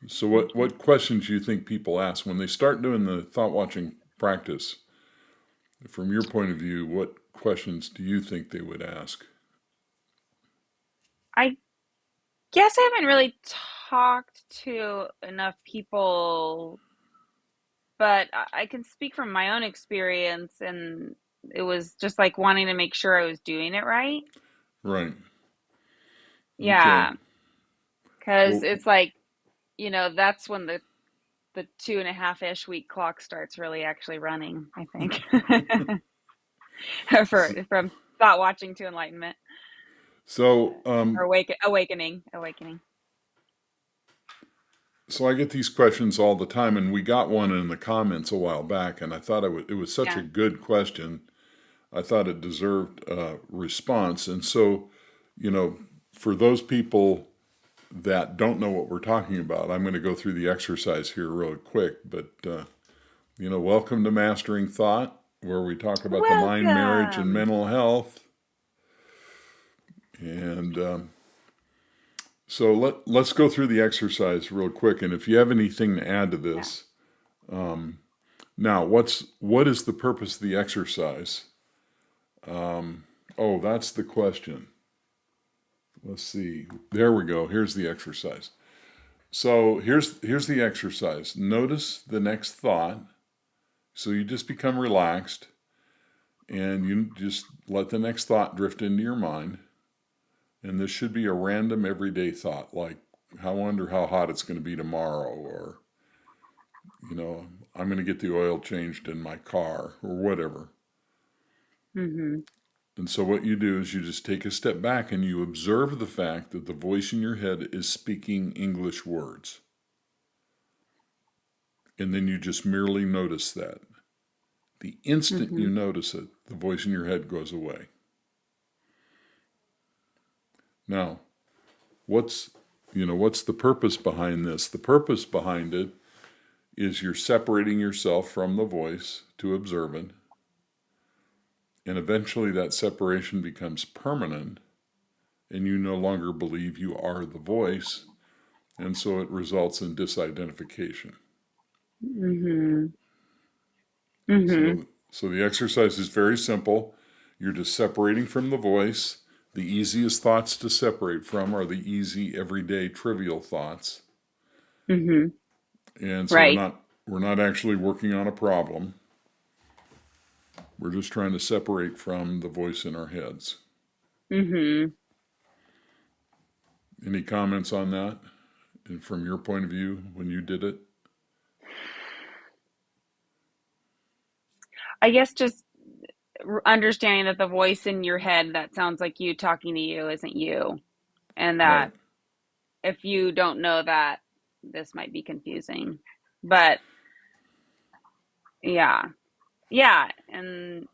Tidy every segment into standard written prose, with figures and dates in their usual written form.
So what questions do you think people ask when they start doing the thought watching practice? From your point of view, what questions do you think they would ask? I guess I haven't really talked to enough people, but I can speak from my own experience, and it was just like wanting to make sure I was doing it right. Right. Okay. Yeah, because Well, it's like, that's when the 2.5-ish week clock starts really actually running, I think, from thought watching to enlightenment so or awakening. so I get these questions all the time, and we got one in the comments a while back, and I thought it was such a Yeah. good question. I thought it deserved a response, and so you know, for those people that don't know what we're talking about, I'm going to go through the exercise here really quick. But welcome to Mastering Thought, where we talk about the mind, marriage, and Welcome. mental health. And so let's go through the exercise real quick. And if you have anything to add to Yeah. this, now what is the purpose of the exercise? Oh, that's the question. Let's see. There we go. Here's the exercise. So here's the exercise. Notice the next thought. So you just become relaxed and you just let the next thought drift into your mind. And this should be a random everyday thought, like, I wonder how hot it's going to be tomorrow, or, I'm going to get the oil changed in my car, or whatever. Mm-hmm. And so what you do is you just take a step back and you observe the fact that the voice in your head is speaking English words. And then you just merely notice that. The instant Mm-hmm. you notice it, the voice in your head goes away. Now, what's the purpose behind this? The purpose behind it is you're separating yourself from the voice to observe it, and eventually that separation becomes permanent, and you no longer believe you are the voice, and so it results in disidentification. Mm-hmm. Mm-hmm. So the exercise is very simple. You're just separating from the voice. The easiest thoughts to separate from are the easy, everyday, trivial thoughts. Mm-hmm. And so Right. we're not actually working on a problem. We're just trying to separate from the voice in our heads. Mm-hmm. Any comments on that? And from your point of view, when you did it? I guess just understanding that the voice in your head that sounds like you talking to you isn't you, and Right. that if you don't know that, this might be confusing. But yeah, yeah, and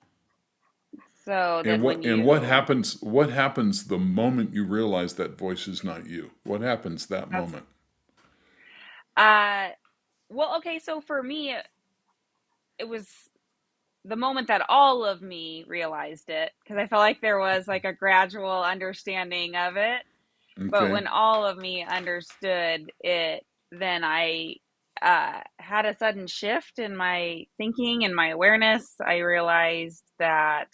so And then when what you happens? What happens the moment you realize that voice is not you? What happens that that's moment? uh well, okay, so for me, it was the moment that all of me realized it, because I felt like there was like a gradual understanding of it. But Okay. when all of me understood it, then I had a sudden shift in my thinking and my awareness. I realized that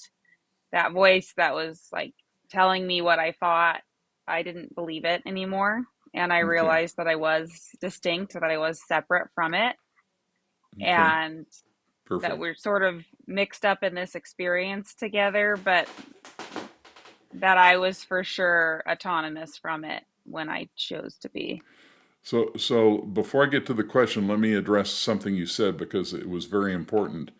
that voice that was like telling me what I thought, I didn't believe it anymore. And I Okay. realized that I was distinct, that I was separate from it, Okay. and that Perfect. we're sort of mixed up in this experience together, but that I was for sure autonomous from it when I chose to be. So before I get to the question, let me address something you said because it was very important.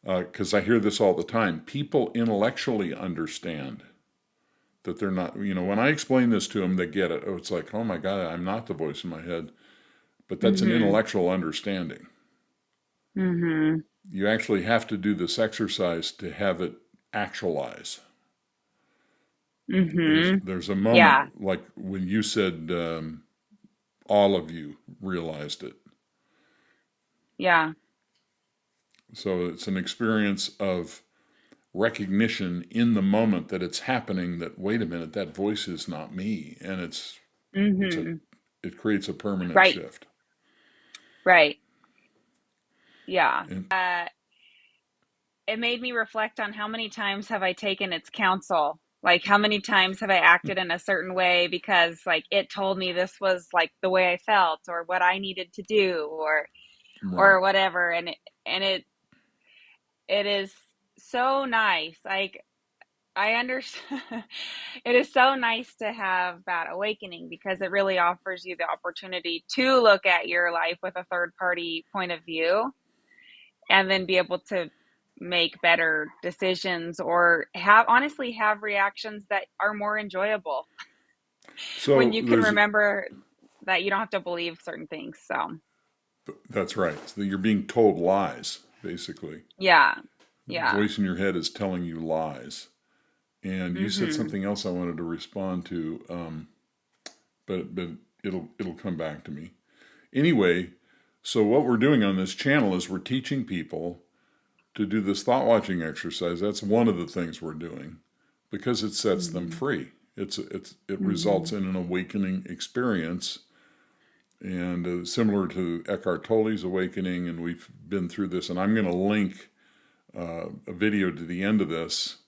Because I hear this all the time. People intellectually understand that they're not. When I explain this to them, they get it. Oh, it's like, oh my God, I'm not the voice in my head. But that's an Mhm. intellectual understanding. Mhm. You actually have to do this exercise to have it actualize. Mhm. There's a Yeah. moment like when you said all of you realized it. Yeah. So it's an experience of recognition in the moment that it's happening. That wait a minute, that voice is not me, and it's a Mhm. it creates a permanent Right. shift. Right. Yeah. And It made me reflect on how many times have I taken its counsel? Like how many times have I acted in a certain way because like it told me this was like the way I felt or what I needed to do right. or whatever, and it is so nice. Like I understand. It is so nice to have that awakening because it really offers you the opportunity to look at your life with a third party point of view and then be able to make better decisions or have honestly have reactions that are more enjoyable when So you can remember that you don't have to believe certain things. So, that's right. So you're being told lies, basically. yeah. The Yeah. voice in your head is telling you lies. And you said Mhm. something else I wanted to respond to, but it'll come back to me. Anyway, so what we're doing on this channel is we're teaching people to do this thought watching exercise. That's one of the things we're doing because it sets them Mhm. free. It results Mhm. in an awakening experience, and similar to Eckhart Tolle's awakening. And we've been through this, and I'm going to link a video to the end of this.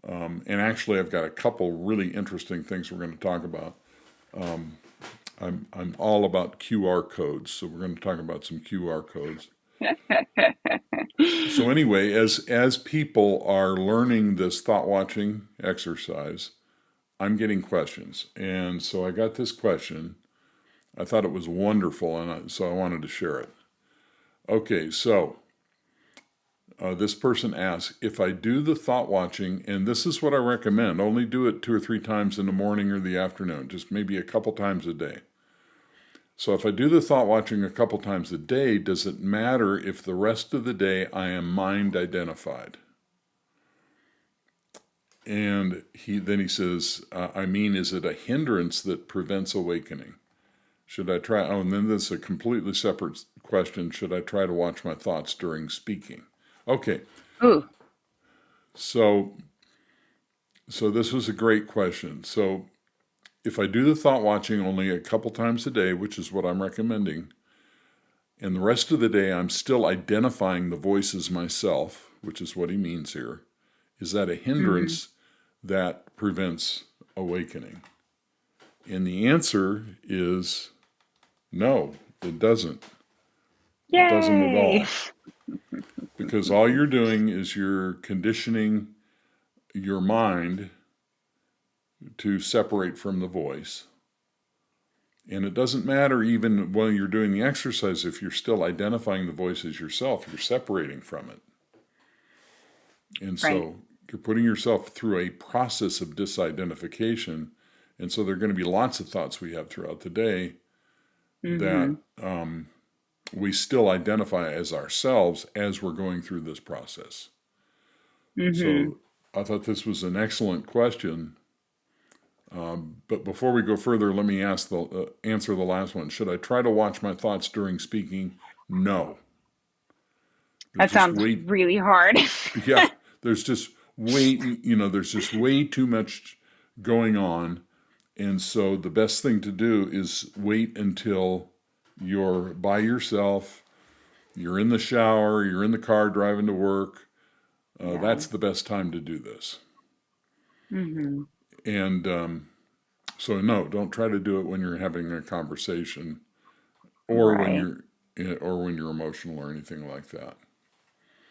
And actually, I've got a couple really interesting things we're going to talk about. I'm all about QR codes, so we're going to talk about some QR codes. So anyway, as people are learning this thought watching exercise, I'm getting questions, and so I got this question. I thought it was wonderful, and so I wanted to share it. Okay, so this person asks, if I do the thought watching, and this is what I recommend, only do it 2 or 3 times in the morning or the afternoon, just maybe a couple times a day. So if I do the thought watching a couple times a day, does it matter if the rest of the day I am mind identified? And he says, I mean, is it a hindrance that prevents awakening? Should I try? Oh, and then there's a completely separate question. Should I try to watch my thoughts during speaking? Okay, Ooh. so this was a great question. So if I do the thought watching only a couple times a day, which is what I'm recommending, and the rest of the day I'm still identifying the voices myself, which is what he means here, is that a Mhm. hindrance that prevents awakening? And the answer is no, it doesn't. It doesn't at Yay. all. Because all you're doing is you're conditioning your mind to separate from the voice. And it doesn't matter even while you're doing the exercise, if you're still identifying the voice as yourself, you're separating from it. And Right. so you're putting yourself through a process of disidentification. And so there are going to be lots of thoughts we have throughout the day that Mhm. we still identify as ourselves as we're going through this process. Mhm. So I thought this was an excellent question. But before we go further, let me answer the last one. Should I try to watch my thoughts during speaking? No. There's That just sounds way, really hard. yeah, there's just there's just way too much going on. And so the best thing to do is wait until you're by yourself, you're in the shower, you're in the car driving to work. Yeah. That's the best time to do this. Mhm. And so, no, don't try to do it when you're having a conversation or Right. when you're emotional or anything like that.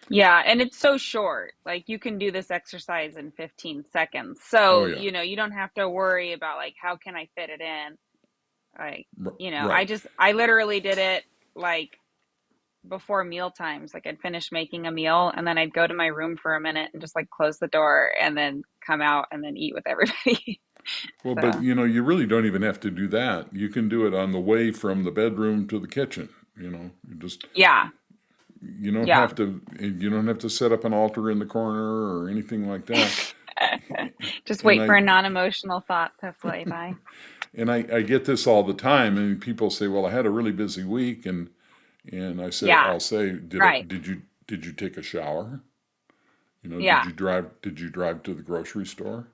Yeah, and it's so short. Like you can do this exercise in 15 seconds. Oh So, yeah, you don't have to worry about like how can I fit it in? Like, right. I literally did it like before meal times. Like I'd finish making a meal and then I'd go to my room for a minute and just like close the door and then come out and then eat with everybody. Well, but So, you really don't even have to do that. You can do it on the way from the bedroom to the kitchen. You just yeah. Yeah. you don't have to set up an altar in the corner or anything like that. Just And wait for a non-emotional thought to fly by. I get this all the time, and people say, "Well, I had a really busy week," and Yeah. I'll say, Right. did you take a shower? Yeah. Did you drive to the grocery store?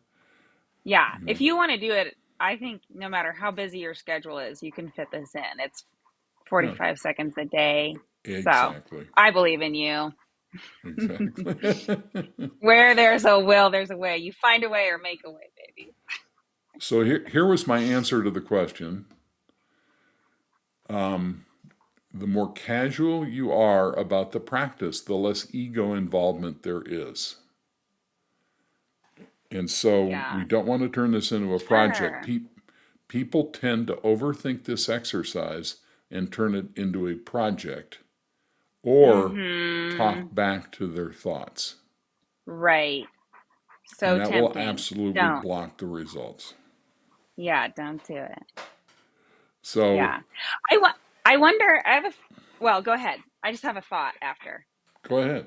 Yeah. You If know, you want to do it, I think no matter how busy your schedule is, you can fit this in. It's Yeah, 45 seconds a day. So exactly. I believe in you. Exactly. Where there's a will, there's a way. You find a way or make a way, baby. So here was my answer to the question. The more casual you are about the practice, the less ego involvement there is. And so we Yeah, don't want to turn this into a project. sure. People tend to overthink this exercise and turn it into a project or Mm-hmm. talk back to their thoughts. Right. And So that will tempting. absolutely Don't. block the results. Yeah, don't do it. So Yeah. I wonder, well, go ahead. I just have a thought after. go ahead.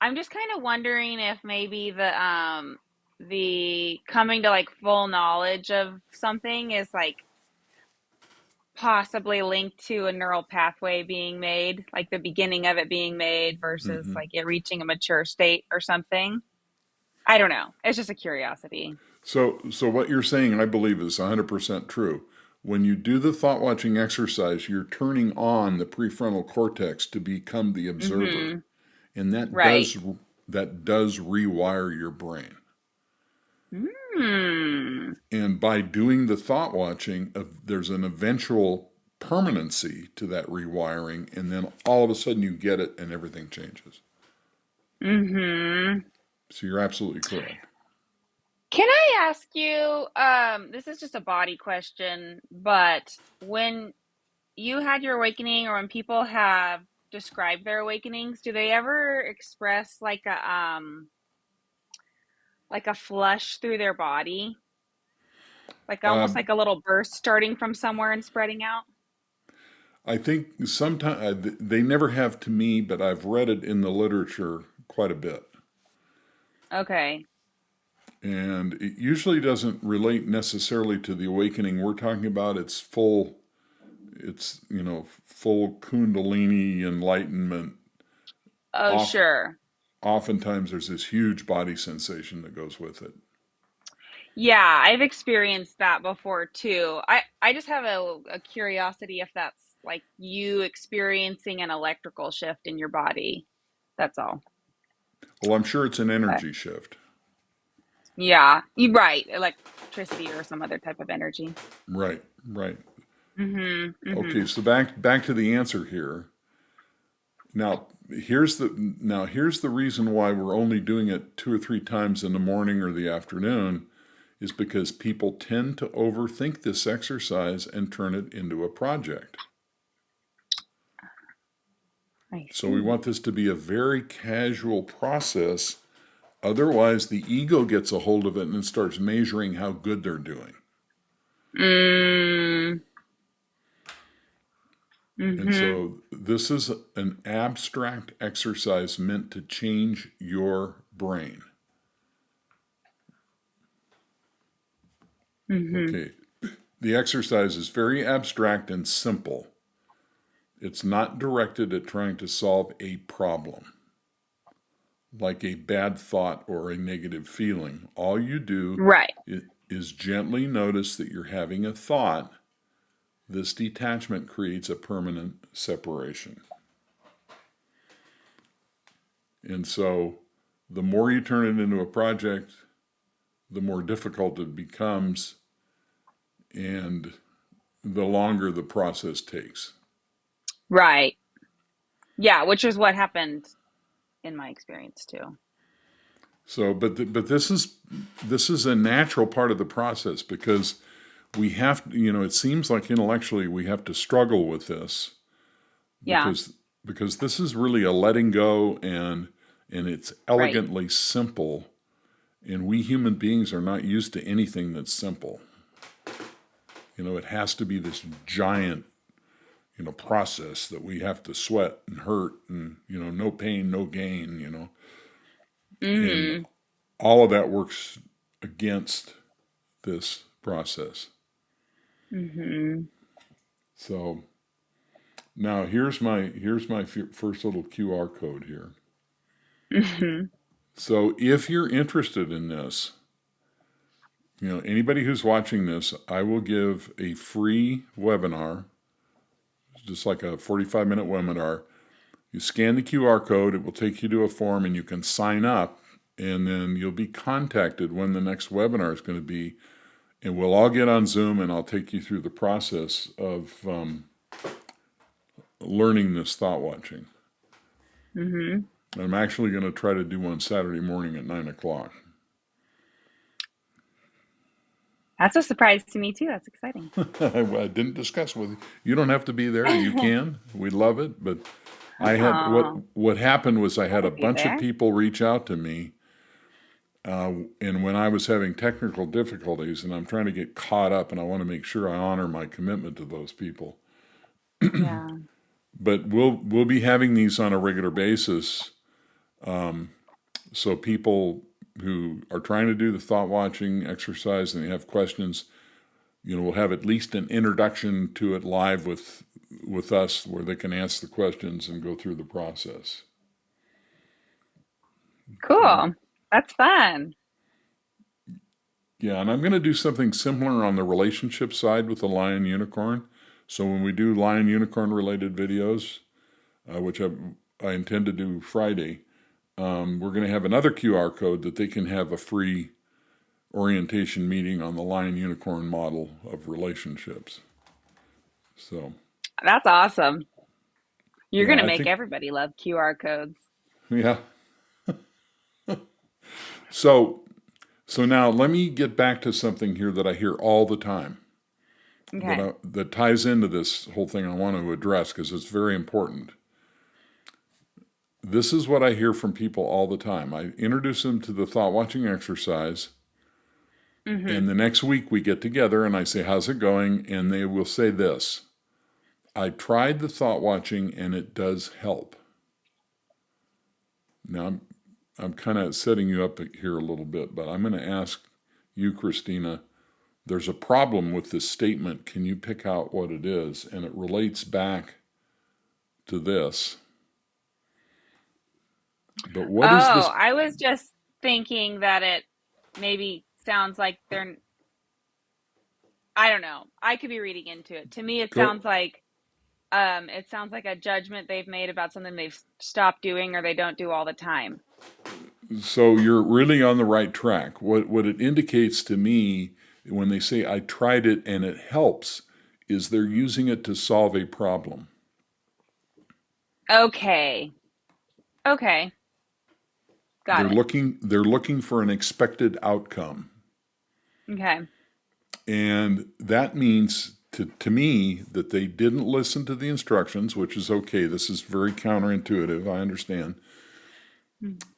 I'm just kind of wondering if maybe the coming to like full knowledge of something is like possibly linked to a neural pathway being made, like the beginning of it being made versus Hmm. like it reaching a mature state or something. I don't know. It's just a curiosity. So what you're saying, I believe, is 100% true. When you do the thought watching exercise, you're turning on the prefrontal cortex to become the observer, Mm-hmm. and Right. that does rewire your brain. Hmm. And by doing the thought watching, there's an eventual permanency to that rewiring, and then all of a sudden you get it, and everything changes. Mm-hmm. So you're absolutely correct. Can I ask you, this is just a body question, but when you had your awakening or when people have described their awakenings, do they ever express like a flush through their body? Like almost Um, like a little burst starting from somewhere and spreading out? I think sometimes they never have to me, but I've read it in the literature quite a bit. Okay. And it usually doesn't relate necessarily to the awakening we're talking about. Full Kundalini enlightenment. Oh, Off, sure. Oftentimes there's this huge body sensation that goes with it. Yeah, I've experienced that before too. I just have a curiosity if that's like you experiencing an electrical shift in your body. That's all. Well, I'm sure it's an But energy shift. yeah, you right, electricity or some other type of energy. Right, right. Mhm. Okay, Mhm. so back to the answer here. Now, here's the reason why we're only doing it 2 or 3 times in the morning or the afternoon is because people tend to overthink this exercise and turn it into a project. I So we want see. this to be a very casual process. Otherwise, the ego gets a hold of it and starts measuring how good they're doing. Mm. And Mhm. so this is an abstract exercise meant to change your brain. Mhm. Okay. The exercise is very abstract and simple. It's not directed at trying to solve a problem, like a bad thought or a negative feeling. All you do Right. is gently notice that you're having a thought. This detachment creates a permanent separation. And so the more you turn it into a project, the more difficult it becomes and the longer the process takes. Right. Yeah, which is what happened in my experience too. So, but this is a natural part of the process because we have, it seems like intellectually we have to struggle with this Yeah. because this is really a letting go and it's Right. elegantly simple, and we human beings are not used to anything that's simple. It has to be this giant, process that we have to sweat and hurt and, no pain, no gain. And Mhm. all of that works against this process. Mhm. So now here's my first little QR code here. Mhm. So if you're interested in this, anybody who's watching this, I will give a free webinar just like a 45-minute webinar. You scan the QR code, it will take you to a form, and you can sign up, and then you'll be contacted when the next webinar is going to be, and we'll all get on Zoom, and I'll take you through the process of learning this thought watching. I'm actually going to try to do one Saturday morning at 9 o'clock. That's a surprise to me too. That's exciting. I didn't discuss with you. You don't have to be there. You can. We love it. But I had what happened was I had a bunch of people reach out to me, and when I was having technical difficulties, and I'm trying to get caught up, and I want to make sure I honor my commitment to those people. Yeah. But we'll be having these on a regular basis, so people who are trying to do the thought watching exercise and they have questions, we'll have at least an introduction to it live with us where they can ask the questions and go through the process. Cool. That's fun. Yeah, and I'm going to do something similar on the relationship side with the Lion Unicorn. So when we do Lion Unicorn related videos, which I intend to do Friday, we're going to have another QR code that they can have a free orientation meeting on the Lion Unicorn model of relationships. So that's awesome. You're going to make think everybody love QR codes. Yeah. So now let me get back to something here that I hear all the time. Okay. That ties into this whole thing I want to address because it's very important. This is what I hear from people all the time. I introduce them to the thought watching exercise, and the next week we get together and I say, how's it going? And they will say this: I tried the thought watching and it does help. Now, I'm kind of setting you up here a little bit, but I'm going to ask you, Christina, there's a problem with this statement. Can you pick out what it is? And it relates back to this. But what is this? I was just thinking that it maybe sounds like I don't know. I could be reading into it. To me, it sounds like a judgment they've made about something they've stopped doing or they don't do all the time. So you're really on the right track. What it indicates to me when they say I tried it and it helps is they're using it to solve a problem. Okay. Got it. They're looking for an expected outcome. Okay. And that means to me that they didn't listen to the instructions, which is okay. This is very counterintuitive, I understand.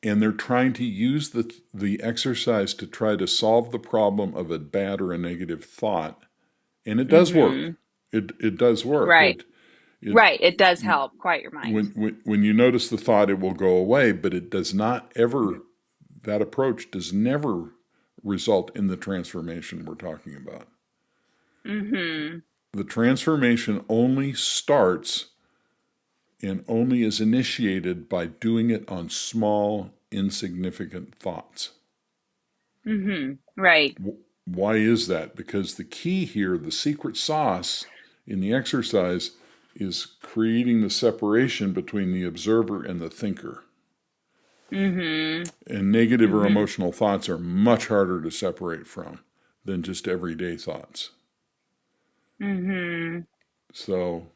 And they're trying to use the exercise to try to solve the problem of a bad or a negative thought. And it does work. It does work. Right. It does help quiet your mind. When you notice the thought, it will go away, but it does not ever, that approach does never result in the transformation we're talking about. The transformation only starts and only is initiated by doing it on small, insignificant thoughts. Right. Why is that? Because the key here, the secret sauce in the exercise, is creating the separation between the observer and the thinker. And negative or emotional thoughts are much harder to separate from than just everyday thoughts. So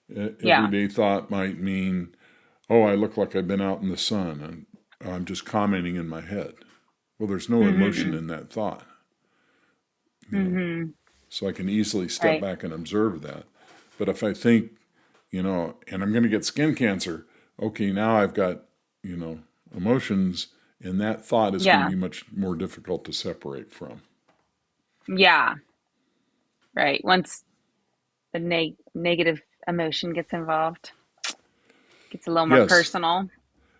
everyday thought might mean, oh, I look like I've been out in the sun and I'm just commenting in my head. Well, there's no emotion in that thought. So I can easily step back and observe that. But if I think, and I'm going to get skin cancer, okay, now I've got, emotions, and that thought is going to be much more difficult to separate from. Yeah. Right. Once the negative emotion gets involved, it gets a little more personal.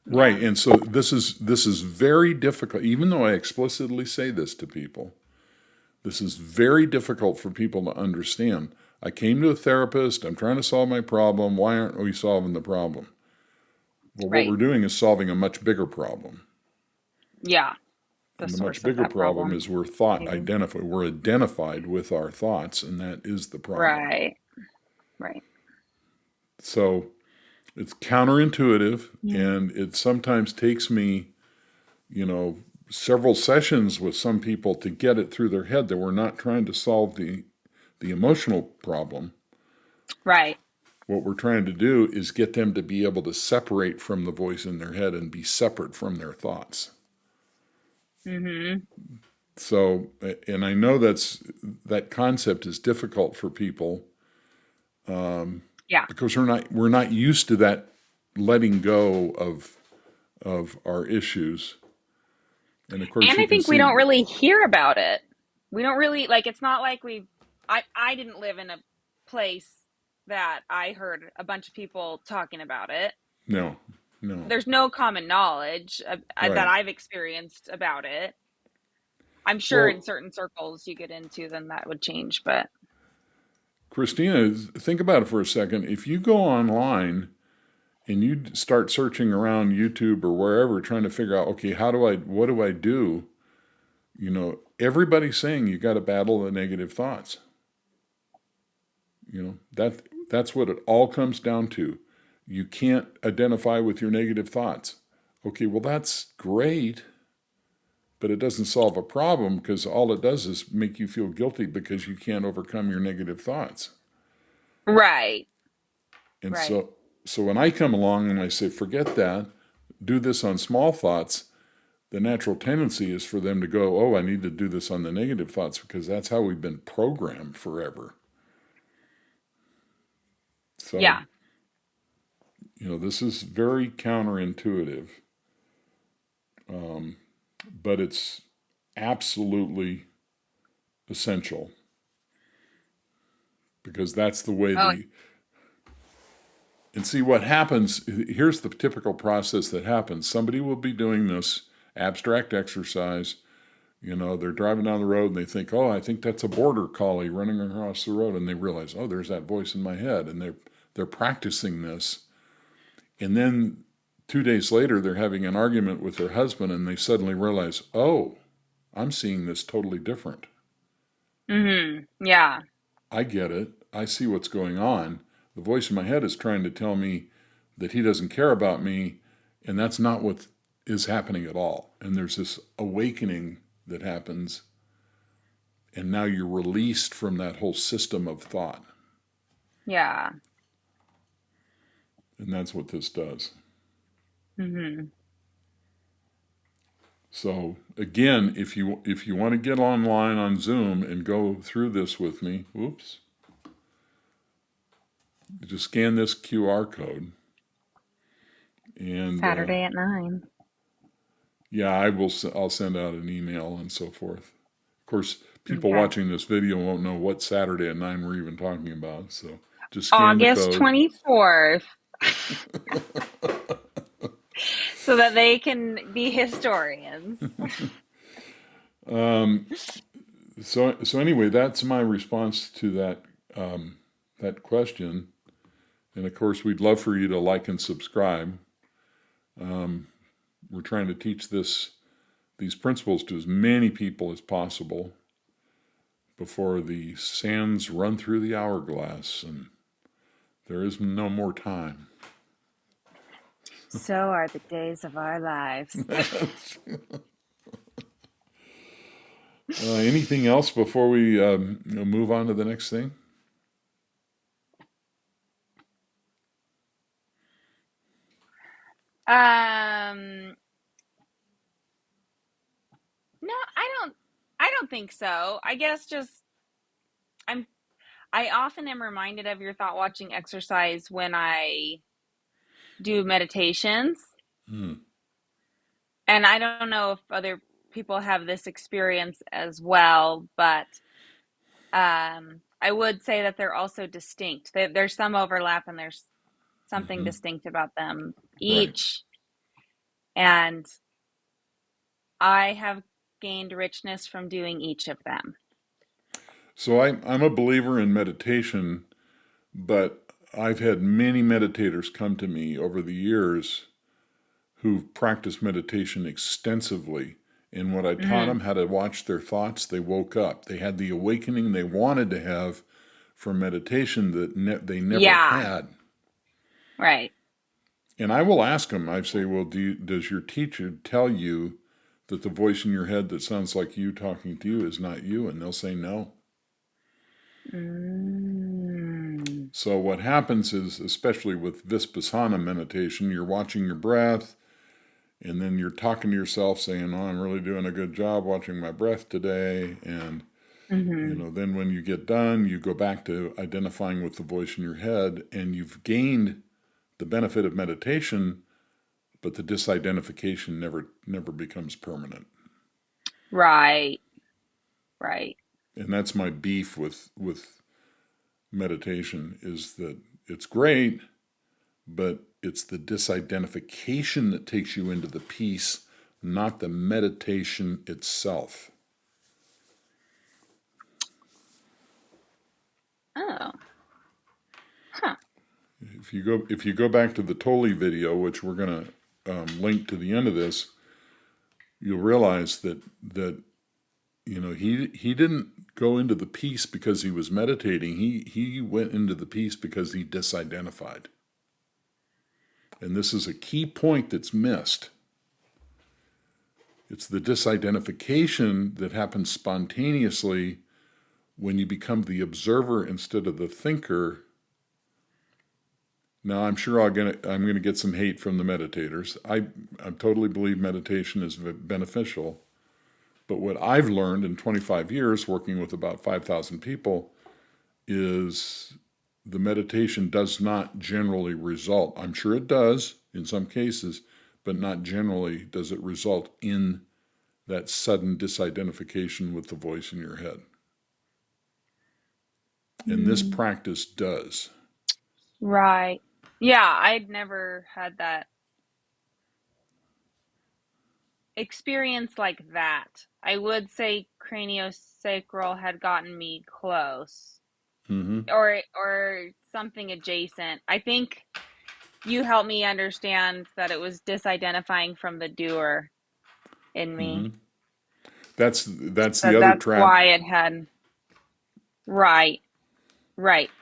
Right. And so this is very difficult, even though I explicitly say this to people. This is very difficult for people to understand. I came to a therapist. I'm trying to solve my problem. Why aren't we solving the problem? Well, what we're doing is solving a much bigger problem. Yeah. And the much bigger problem is we're identified. We're identified with our thoughts, and that is the problem. Right. So it's counterintuitive, Mm. and it sometimes takes me, several sessions with some people to get it through their head that we're not trying to solve the emotional problem. Right. What we're trying to do is get them to be able to separate from the voice in their head and be separate from their thoughts. Mm-hmm. So, and I know that concept is difficult for people Yeah. because we're not used to that letting go of our issues. And of course, And you I can think we see, don't really hear about it. We don't really like it's not like I didn't live in a place that I heard a bunch of people talking about it. no, no, There's no common knowledge that right. I've experienced about it. I'm sure in Well, certain circles you get into, then that would change. But Christina, think about it for a second. If you go online and you start searching around YouTube or wherever trying to figure out, okay, what do I do? Everybody's saying you got to battle the negative thoughts. That's what it all comes down to. You can't identify with your negative thoughts. Okay, well, that's great, but it doesn't solve a problem because all it does is make you feel guilty because you can't overcome your negative thoughts. right, And right. so when I come along and I say, forget that, do this on small thoughts, the natural tendency is for them to go, oh, I need to do this on the negative thoughts because that's how we've been programmed forever. So, Yeah. this is very counterintuitive, but it's absolutely essential because that's the way Oh, and see what happens. Here's the typical process that happens. Somebody will be doing this abstract exercise. They're driving down the road and they think, oh, I think that's a border collie running across the road. And they realize, oh, there's that voice in my head. And they're practicing this. And then 2 days later, they're having an argument with their husband and they suddenly realize, oh, I'm seeing this totally different. mm-hmm. Yeah. I get it. I see what's going on. The voice in my head is trying to tell me that he doesn't care about me. And that's not what is happening at all. And there's this awakening that happens. And now you're released from that whole system of thought. Yeah. And that's what this does. Mm-hmm. So again, if you want to get online on Zoom and go through this with me, just scan this QR code, and Saturday at 9. yeah, I'll send out an email and so forth. Of course, people Okay. watching this video won't know what Saturday at 9 we're even talking about. So just scan the August code. 24th, so that they can be historians. Um, so anyway, that's my response to that question. And of course, we'd love for you to like and subscribe. We're trying to teach these principles to as many people as possible before the sands run through the hourglass and there is no more time. So are the days of our lives. Anything else before we move on to the next thing? Um, no, I don't think so. I guess just I'm I often am reminded of your thought watching exercise when I do meditations. Hmm. And I don't know if other people have this experience as well, but I would say that they're also distinct. There's some overlap and there's something Mm-hmm. distinct about them Right. each. And I have gained richness from doing each of them. So I'm a believer in meditation, but I've had many meditators come to me over the years who've practiced meditation extensively. And when I taught Hmm. them how to watch their thoughts, they woke up. They had the awakening they wanted to have from meditation that they never Yeah. had. Right. And I will ask them, I say, well, does your teacher tell you that the voice in your head that sounds like you talking to you is not you? And they'll say no. Mm. So what happens is, especially with Vipassana meditation, you're watching your breath, and then you're talking to yourself saying, oh, I'm really doing a good job watching my breath today. And, Mm-hmm. then when you get done, you go back to identifying with the voice in your head, and you've gained the benefit of meditation, but the disidentification never becomes permanent. Right. Right. And that's my beef with meditation, is that it's great, but it's the disidentification that takes you into the peace, not the meditation itself. Oh. Huh. If you go back to the Tolle video, which we're going to link to the end of this, you'll realize that he didn't go into the peace because he was meditating. He went into the peace because he disidentified. And this is a key point that's missed. It's the disidentification that happens spontaneously when you become the observer instead of the thinker. Now, I'm sure I'm going to get some hate from the meditators. I totally believe meditation is beneficial. But what I've learned in 25 years working with about 5,000 people is the meditation does not generally result. I'm sure it does in some cases, but not generally does it result in that sudden disidentification with the voice in your head. And this Mm. practice does. Right. Yeah, I'd never had that experience like that. I would say craniosacral had gotten me close, Mm-hmm. or something adjacent. I think you helped me understand that it was disidentifying from the doer in Mm-hmm. me. That's the That other that's trap. why it had. Right. Right.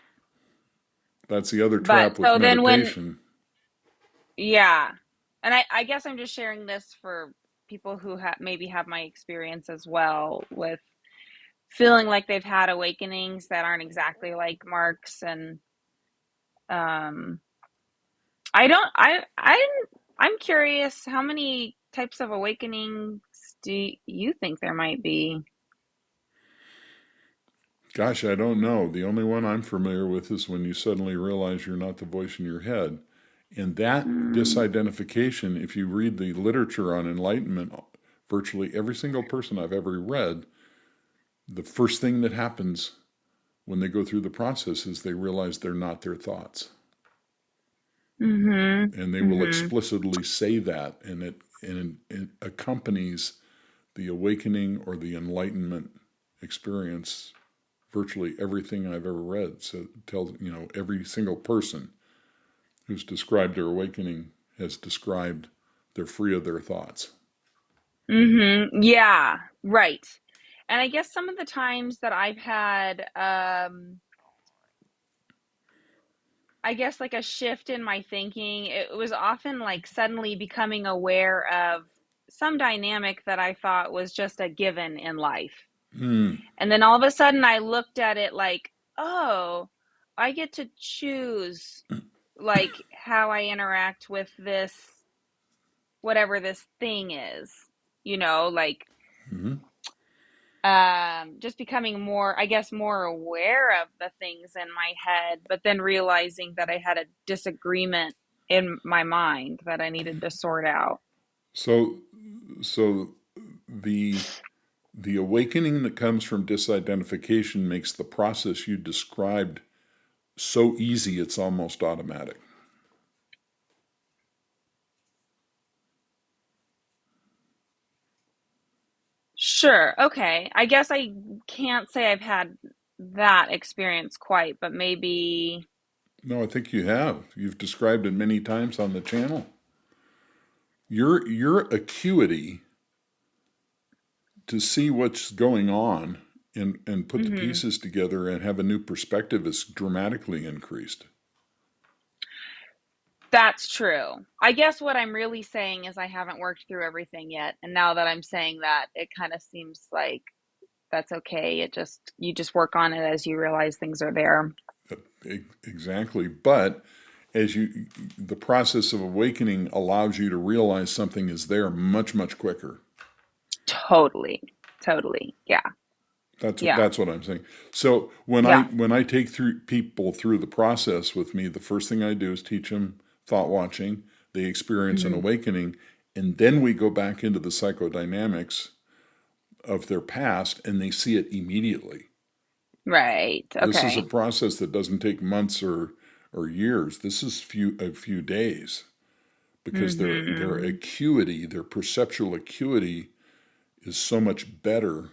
That's the other But trap with so then when, meditation. yeah. And I guess I'm just sharing this for people who maybe have my experience as well, with feeling like they've had awakenings that aren't exactly like Mark's. And um I don't I'm curious, how many types of awakenings do you think there might be? Gosh, I don't know. The only one I'm familiar with is when you suddenly realize you're not the voice in your head. And that Mm, disidentification, if you read the literature on enlightenment, virtually every single person I've ever read, the first thing that happens when they go through the process is they realize they're not their thoughts. mhm. And they will Mhm. explicitly say that, and it accompanies the awakening or the enlightenment experience virtually everything I've ever read. So it tells, every single person who's described their awakening has described they're free of their thoughts. Mhm. Yeah, right. And I guess some of the times that I've had I guess like a shift in my thinking, it was often like suddenly becoming aware of some dynamic that I thought was just a given in life. Mm, And then all of a sudden I looked at it like, oh, I get to choose like how I interact with this, whatever this thing is, like mm-hmm. just becoming more, I guess, more aware of the things in my head, but then realizing that I had a disagreement in my mind that I needed to sort out. So, so the the awakening that comes from disidentification makes the process you described so easy it's almost automatic. Sure. Okay. I guess I can't say I've had that experience quite, but maybe. No, I think you have. You've described it many times on the channel. Your acuity to see what's going on and put the Hmm. pieces together and have a new perspective is dramatically increased. That's true. I guess what I'm really saying is I haven't worked through everything yet. And now that I'm saying that, it kind of seems like that's okay. You just work on it as you realize things are there. Exactly. But as the process of awakening allows you to realize something is there much, much quicker. Totally. Totally. Yeah. Yeah. That's what I'm saying. So Yeah. when I take through people through the process with me, the first thing I do is teach them thought watching. They experience an Hmm. awakening, and then we go back into the psychodynamics of their past, and they see it immediately. Right. This is a Okay. process that doesn't take months or years. This is a few days because their Hmm. acuity, their perceptual acuity, is so much better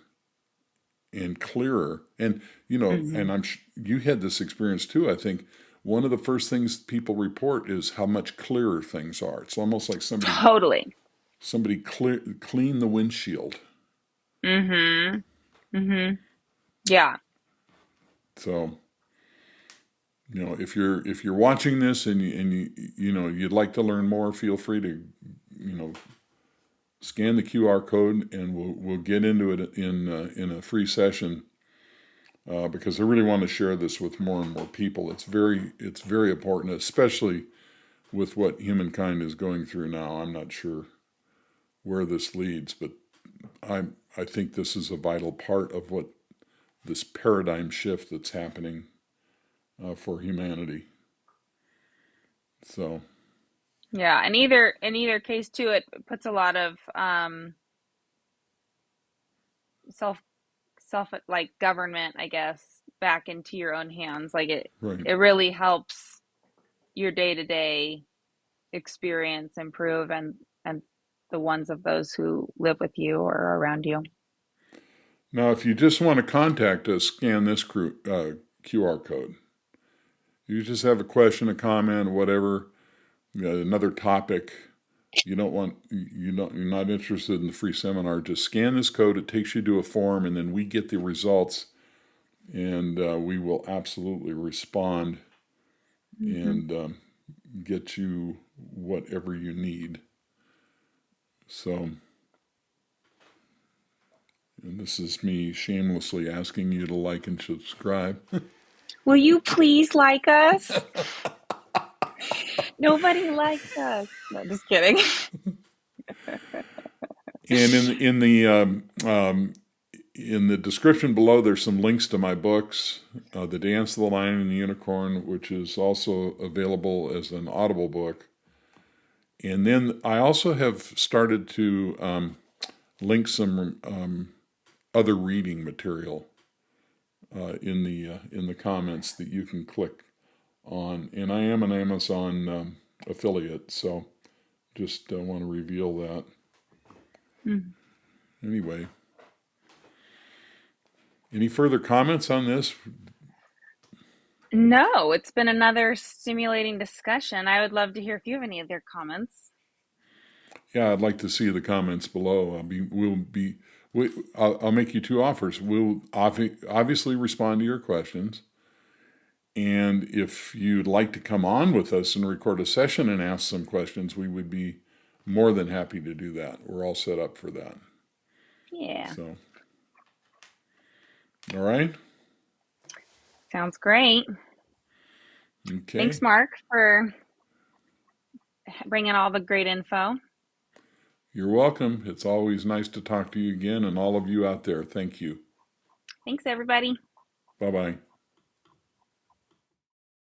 and clearer. And Hmm. and you had this experience too. I think one of the first things people report is how much clearer things are. It's almost like Totally. somebody clean the windshield. Hmm. Hmm. Yeah. So if you're watching this and you'd like to learn more, feel free to you know scan the QR code, and we'll get into it in a free session, because I really want to share this with more and more people. It's very important, especially with what humankind is going through now. I'm not sure where this leads, but I think this is a vital part of what this paradigm shift that's happening for humanity. So Yeah. And in either case too, it puts a lot of self like government, I guess, back into your own hands. Like right. it really helps your day-to-day experience improve and the ones of those who live with you or around you. Now, if you just want to contact us, scan this QR code. You just have a question, a comment, whatever, another topic. You're not interested in the free seminar. Just scan this code. It takes you to a form, and then we get the results, and we will absolutely respond Hmm. and get you whatever you need. So, and this is me shamelessly asking you to like and subscribe. Will you please like us? Nobody likes us. No, just kidding. And in the description below, there's some links to my books, The Dance of the Lion and the Unicorn, which is also available as an Audible book. And then I also have started to link some other reading material in the comments that you can click on. And I am an Amazon affiliate, so just want to reveal that. Anyway, any further comments on this? No, it's been another stimulating discussion. I would love to hear if you have any other comments. Yeah, I'd like to see the comments below. I'll make you two offers. We'll obviously respond to your questions. And if you'd like to come on with us and record a session and ask some questions, we would be more than happy to do that. We're all set up for that. Yeah, So, all right. sounds great. Okay. Thanks, Mark, for bringing all the great info. You're welcome. It's always nice to talk to you again, and all of you out there. Thank you. Thanks, everybody. Bye bye.